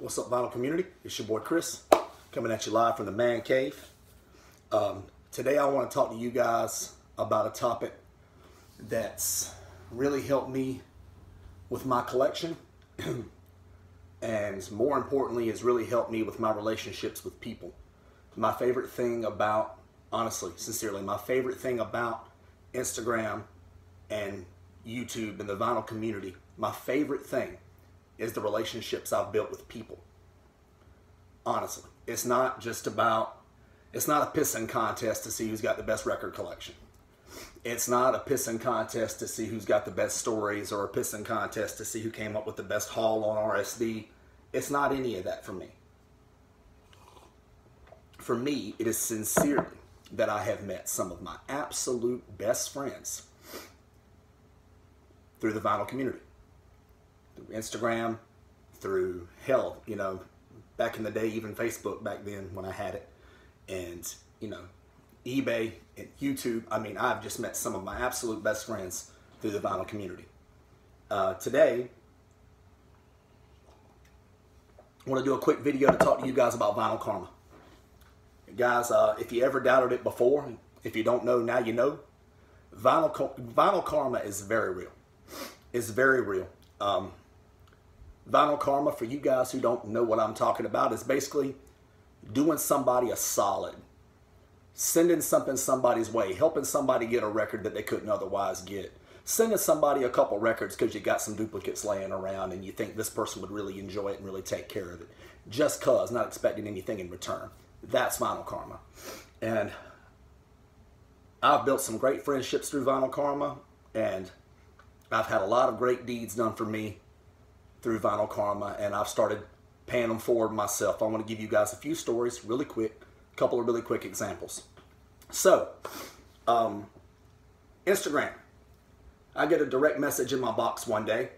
What's up, vinyl community? It's your boy Chris, coming at you live from the man cave. Today I want to talk to you guys about a topic that's really helped me with my collection and more importantly has really helped me with my relationships with people. My favorite thing about, honestly, sincerely, my favorite thing about Instagram and YouTube and the vinyl community, my favorite thing is the relationships I've built with people. Honestly, it's not just about, it's not a pissing contest to see who's got the best record collection. It's not a pissing contest to see who's got the best stories or a pissing contest to see who came up with the best haul on RSD. It's not any of that for me. For me, it is sincerely that I have met some of my absolute best friends through the vinyl community. Through Instagram, through hell, you know, back in the day, even Facebook back then when I had it, and, you know, eBay and YouTube. I mean, I've just met some of my absolute best friends through the vinyl community. Today, I want to do a quick video to talk to you guys about vinyl karma. Guys, if you ever doubted it before, if you don't know, now you know. Vinyl karma is very real. It's very real. Vinyl karma, for you guys who don't know what I'm talking about, is basically doing somebody a solid, sending something somebody's way, helping somebody get a record that they couldn't otherwise get, sending somebody a couple records because you got some duplicates laying around and you think this person would really enjoy it and really take care of it, just cause, not expecting anything in return. That's vinyl karma. And I've built some great friendships through vinyl karma, and I've had a lot of great deeds done for me through vinyl karma, and I've started paying them forward myself. I want to give you guys a few stories really quick, a couple of really quick examples. So, Instagram. I get a direct message in my box one day,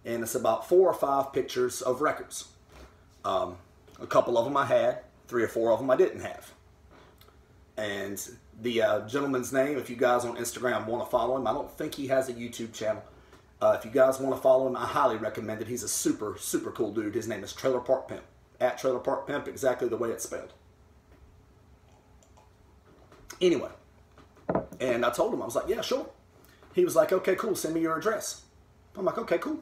and it's about 4 or 5 pictures of records. A couple of them I had, 3 or 4 of them I didn't have. And the gentleman's name, if you guys on Instagram want to follow him, I don't think he has a YouTube channel. If you guys want to follow him, I highly recommend it. He's a super, super cool dude. His name is Trailer Park Pimp. At Trailer Park Pimp, exactly the way it's spelled. Anyway, and I told him, I was like, yeah, sure. He was like, okay, cool, send me your address. I'm like, okay, cool.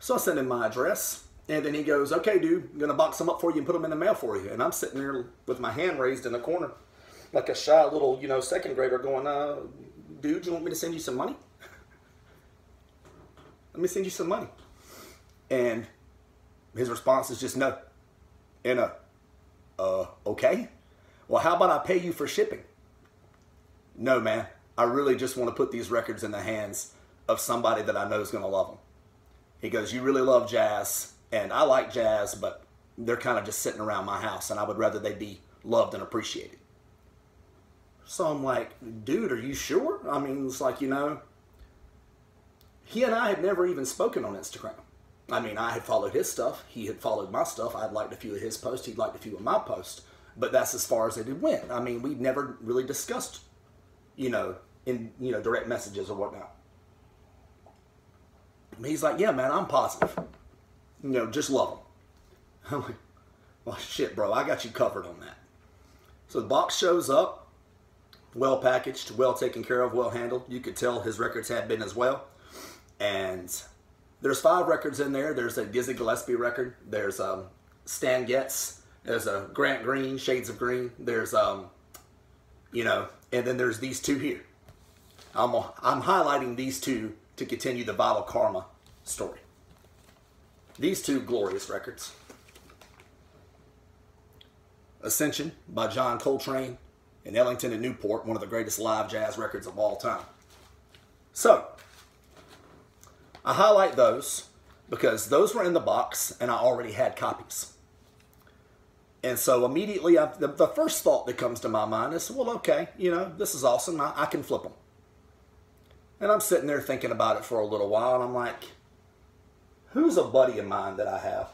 So I sent him my address, and then he goes, okay, dude, I'm going to box them up for you and put them in the mail for you. And I'm sitting there with my hand raised in the corner, like a shy little, you know, second grader going, dude, you want me to send you some money? Let me send you some money. And his response is just no. And okay. Well, how about I pay you for shipping? No, man. I really just want to put these records in the hands of somebody that I know is going to love them. He goes, you really love jazz, and I like jazz, but they're kind of just sitting around my house, and I would rather they be loved and appreciated. So I'm like, dude, are you sure? I mean, it's like, you know, he and I had never even spoken on Instagram. I mean, I had followed his stuff. He had followed my stuff. I'd liked a few of his posts. He'd liked a few of my posts. But that's as far as it had went. I mean, we'd never really discussed, you know, in, you know, direct messages or whatnot. He's like, yeah, man, I'm positive. You know, just love him. I'm like, well, shit, bro, I got you covered on that. So the box shows up, well packaged, well taken care of, well handled. You could tell his records had been as well. And there's 5 records in there. There's a Dizzy Gillespie record. There's Stan Getz. There's a Grant Green, Shades of Green. There's, you know, and then there's these 2 here. I'm highlighting these 2 to continue the vinyl karma story. These 2 glorious records. Ascension by John Coltrane and Ellington and Newport, one of the greatest live jazz records of all time. So, I highlight those because those were in the box and I already had copies. And so immediately, the first thought that comes to my mind is, well, okay, you know, this is awesome. I can flip them. And I'm sitting there thinking about it for a little while, and I'm like, who's a buddy of mine that I have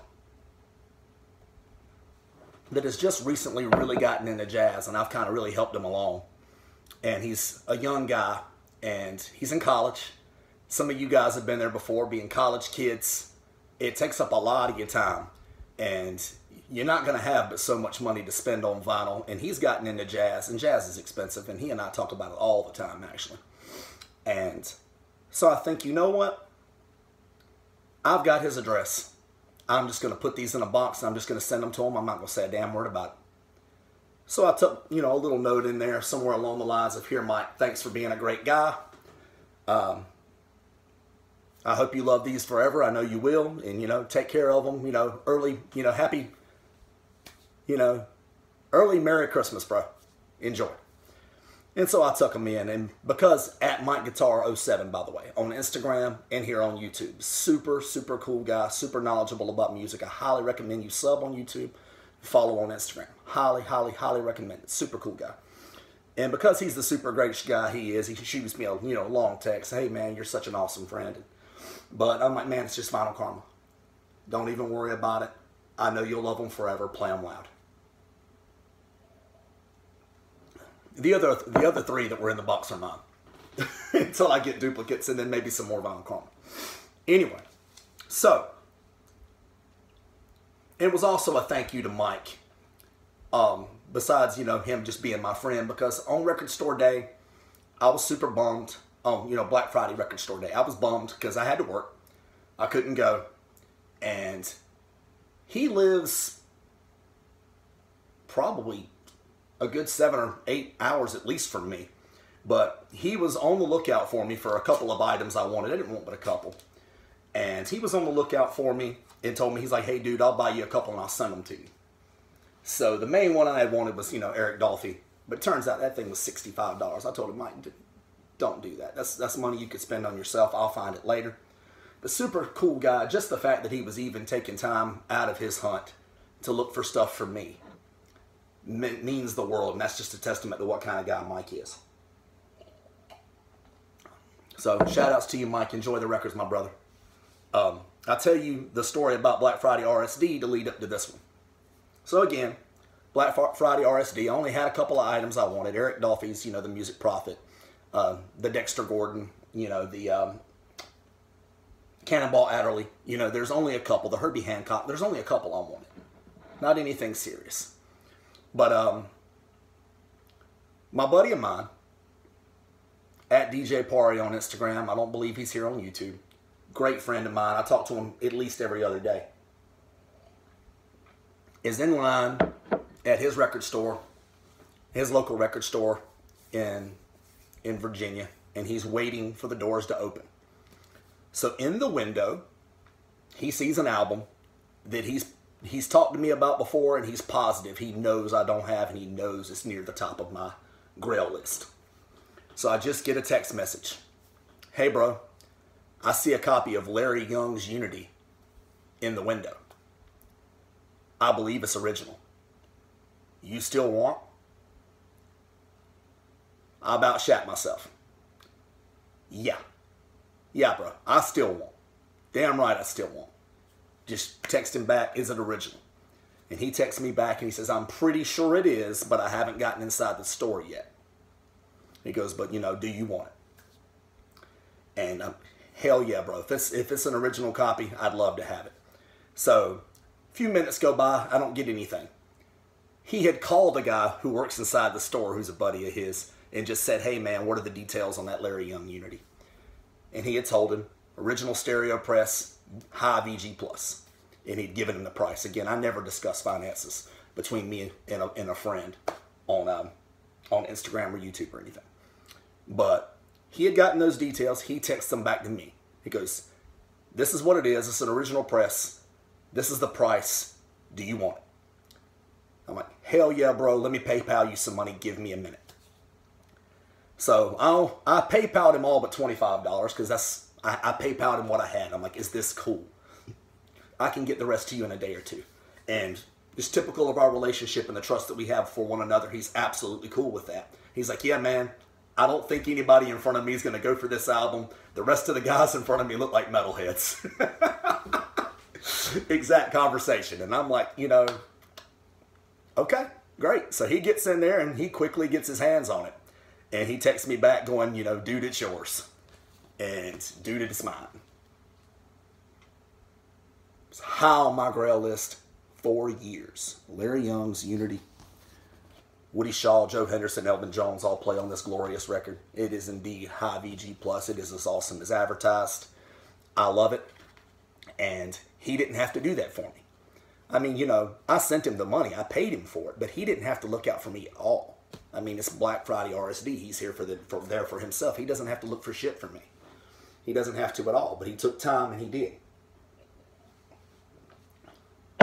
that has just recently really gotten into jazz, and I've kind of really helped him along. And he's a young guy, and he's in college. Some of you guys have been there before, being college kids. It takes up a lot of your time. And you're not going to have but so much money to spend on vinyl. And he's gotten into jazz, and jazz is expensive. And he and I talk about it all the time, actually. And so I think, you know what? I've got his address. I'm just going to put these in a box, and I'm just going to send them to him. I'm not going to say a damn word about it. So I took, you know, a little note in there somewhere along the lines of, here, Mike, thanks for being a great guy. I hope you love these forever. I know you will. And, you know, take care of them. You know, early, you know, happy, you know, early Merry Christmas, bro. Enjoy. And so I took them in. And because at Mike Guitar 07, by the way, on Instagram and here on YouTube. Super, super cool guy. Super knowledgeable about music. I highly recommend you sub on YouTube. Follow on Instagram. Highly, highly, highly recommend it. Super cool guy. And because he's the super great guy he is, he shoots me a, you know, long text. Hey, man, you're such an awesome friend. But I'm like, man, it's just final karma. Don't even worry about it. I know you'll love them forever. Play them loud. The other three that were in the box are mine. Until I get duplicates and then maybe some more vinyl karma. Anyway, so it was also a thank you to Mike. Besides, you know, him just being my friend, because on Record Store Day, I was super bummed. You know, Black Friday Record Store Day, I was bummed because I had to work. I couldn't go. And he lives probably a good 7 or 8 hours at least from me. But he was on the lookout for me for a couple of items I wanted. I didn't want but a couple. And he was on the lookout for me and told me, he's like, hey, dude, I'll buy you a couple and I'll send them to you. So the main one I had wanted was, you know, Eric Dolphy. But it turns out that thing was $65. I told him, Mike, don't do that. That's money you could spend on yourself. I'll find it later. The super cool guy, just the fact that he was even taking time out of his hunt to look for stuff for me means the world. And that's just a testament to what kind of guy Mike is. So shout outs to you, Mike. Enjoy the records, my brother. I'll tell you the story about Black Friday RSD to lead up to this one. So again, Black Friday RSD, I only had a couple of items I wanted. Eric Dolphy's, you know, the Music Prophet. The Dexter Gordon, you know, the Cannonball Adderley. You know, there's only a couple. The Herbie Hancock, there's only a couple I wanted. Not anything serious. But my buddy of mine, at DJ Pari on Instagram, I don't believe he's here on YouTube. Great friend of mine. I talk to him at least every other day. Is in line at his record store, his local record store in Virginia, and he's waiting for the doors to open. So in the window, he sees an album that he's talked to me about before, and he's positive he knows I don't have, and he knows it's near the top of my grail list. So I just get a text message. Hey, bro, I see a copy of Larry Young's Unity in the window. I believe it's original. You still want? I about shat myself. Yeah. Yeah, bro. I still want. Damn right I still want. Just text him back, is it original? And he texts me back and he says, I'm pretty sure it is, but I haven't gotten inside the store yet. He goes, but you know, do you want it? And hell yeah, bro. If it's an original copy, I'd love to have it. So a few minutes go by, I don't get anything. He had called a guy who works inside the store, who's a buddy of his, and just said, hey man, what are the details on that Larry Young Unity? And he had told him, original stereo press, high VG+. And he'd given him the price. Again, I never discuss finances between me and a friend on Instagram or YouTube or anything. But he had gotten those details. He texts them back to me. He goes, this is what it is. It's an original press. This is the price. Do you want it? I'm like, hell yeah, bro. Let me PayPal you some money. Give me a minute. So I PayPal'd him all but $25 because I PayPal'd him what I had. I'm like, is this cool? I can get the rest to you in a day or two. And it's typical of our relationship and the trust that we have for one another. He's absolutely cool with that. He's like, yeah, man, I don't think anybody in front of me is going to go for this album. The rest of the guys in front of me look like metalheads. Exact conversation. And I'm like, you know, okay, great. So he gets in there and he quickly gets his hands on it. And he texts me back going, you know, dude, it's yours. And dude, it's mine. It's high on my grail list 4 years. Larry Young's Unity. Woody Shaw, Joe Henderson, Elvin Jones all play on this glorious record. It is indeed high VG+. It is as awesome as advertised. I love it. And he didn't have to do that for me. I mean, you know, I sent him the money. I paid him for it. But he didn't have to look out for me at all. I mean, it's Black Friday RSD. He's here there for himself. He doesn't have to look for shit for me. He doesn't have to at all. But he took time and he did.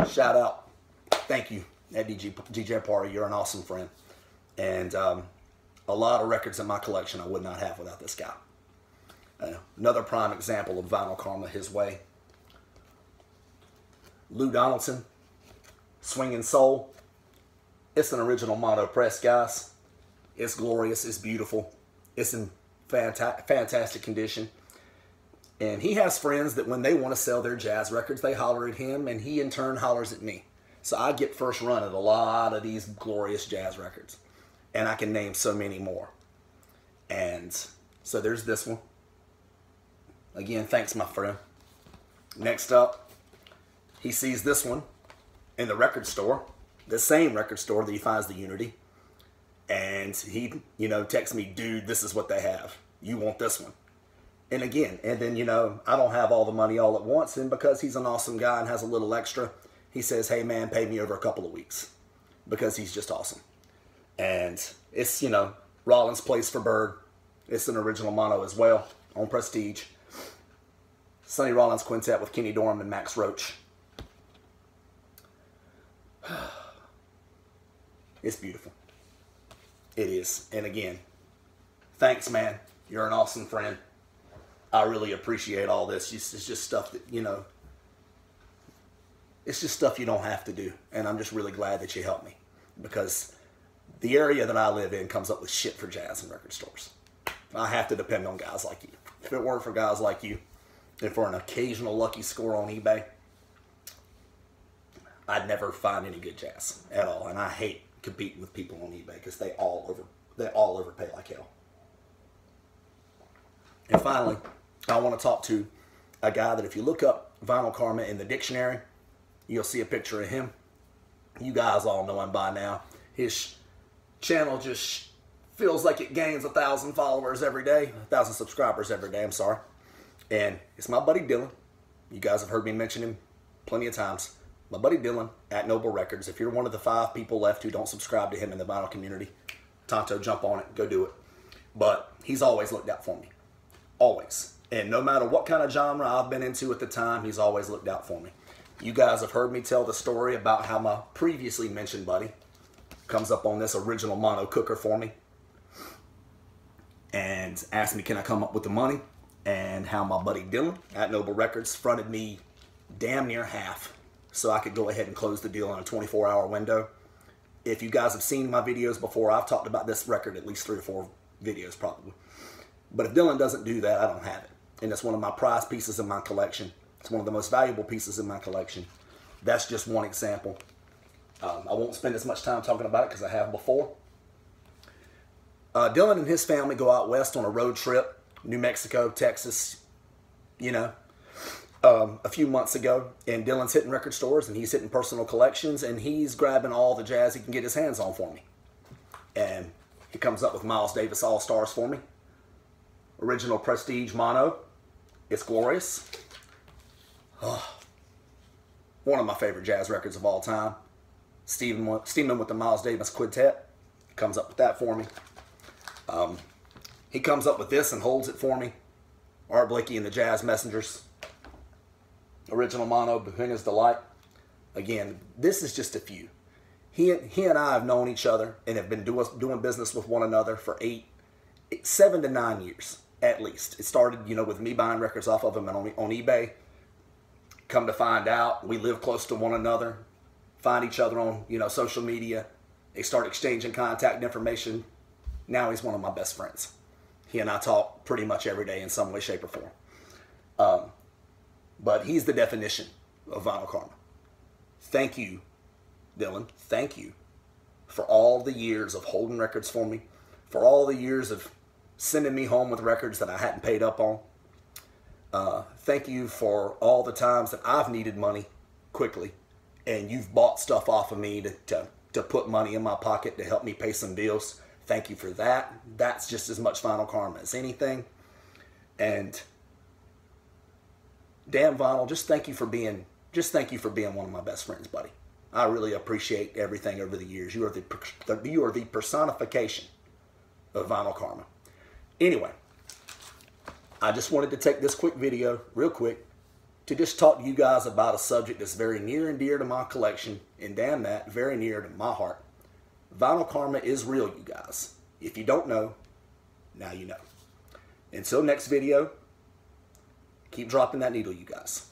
Shout out. Thank you. At DJ Party, you're an awesome friend. And a lot of records in my collection I would not have without this guy. Another prime example of vinyl karma his way. Lou Donaldson, Swinging Soul. It's an original mono press, guys. It's glorious. It's beautiful. It's in fantastic condition. And he has friends that when they want to sell their jazz records, they holler at him, and he in turn hollers at me. So I get first run at a lot of these glorious jazz records. And I can name so many more. And so there's this one. Again, thanks, my friend. Next up, he sees this one in the record store. The same record store that he finds the Unity. And he, you know, texts me, dude, this is what they have. You want this one. And again, and then, you know, I don't have all the money all at once. And because he's an awesome guy and has a little extra, he says, hey, man, pay me over a couple of weeks. Because he's just awesome. And it's, you know, Rollins Place for Bird. It's an original mono as well on Prestige. Sonny Rollins Quintet with Kenny Dorham and Max Roach. It's beautiful. It is. And again, thanks, man. You're an awesome friend. I really appreciate all this. It's just stuff that, you know, it's just stuff you don't have to do. And I'm just really glad that you helped me. Because the area that I live in comes up with shit for jazz and record stores. I have to depend on guys like you. If it weren't for guys like you, and for an occasional lucky score on eBay, I'd never find any good jazz at all. And I hate competing with people on eBay because they all overpay like hell. And finally, I want to talk to a guy that if you look up Vinyl Karma in the dictionary, you'll see a picture of him. You guys all know him by now. His channel just feels like it gains 1,000 followers every day, 1,000 subscribers every day, I'm sorry. And it's my buddy Dylan. You guys have heard me mention him plenty of times. My buddy Dylan at Noble Records. If you're one of the 5 people left who don't subscribe to him in the vinyl community, Tonto, jump on it, go do it. But he's always looked out for me. Always. And no matter what kind of genre I've been into at the time, he's always looked out for me. You guys have heard me tell the story about how my previously mentioned buddy comes up on this original mono cooker for me and asked me, can I come up with the money? And how my buddy Dylan at Noble Records fronted me damn near half so I could go ahead and close the deal in a 24-hour window. If you guys have seen my videos before, I've talked about this record at least 3 or 4 videos probably. But if Dylan doesn't do that, I don't have it. And it's one of my prized pieces in my collection. It's one of the most valuable pieces in my collection. That's just one example. I won't spend as much time talking about it because I have before. Dylan and his family go out west on a road trip. New Mexico, Texas, you know, a few months ago. And Dylan's hitting record stores and he's hitting personal collections and he's grabbing all the jazz he can get his hands on for me. And he comes up with Miles Davis All-Stars for me. Original Prestige mono. It's glorious. Oh, one of my favorite jazz records of all time. Steaming with the Miles Davis Quintet. Comes up with that for me. He comes up with this and holds it for me. Art Blakey and the Jazz Messengers. Original mono, Buhina's Delight. Again, this is just a few. He and I have known each other and have been doing business with one another for 7 to 9 years, at least. It started, you know, with me buying records off of him on eBay. Come to find out, we live close to one another. Find each other on, you know, social media. They start exchanging contact information. Now he's one of my best friends. He and I talk pretty much every day in some way, shape, or form. But he's the definition of vinyl karma. Thank you, Dylan. Thank you for all the years of holding records for me. For all the years of sending me home with records that I hadn't paid up on. Thank you for all the times that I've needed money quickly. and you've bought stuff off of me to put money in my pocket to help me pay some bills. Thank you for that. That's just as much Vinyl Karma as anything. And damn, Vinyl, just thank you for being one of my best friends, buddy. I really appreciate everything over the years. You are the personification of Vinyl Karma. Anyway, I just wanted to take this quick video, real quick, to just talk to you guys about a subject that's very near and dear to my collection, and damn that, very near to my heart. Vinyl Karma is real, you guys. If you don't know, now you know. Until next video, keep dropping that needle, you guys.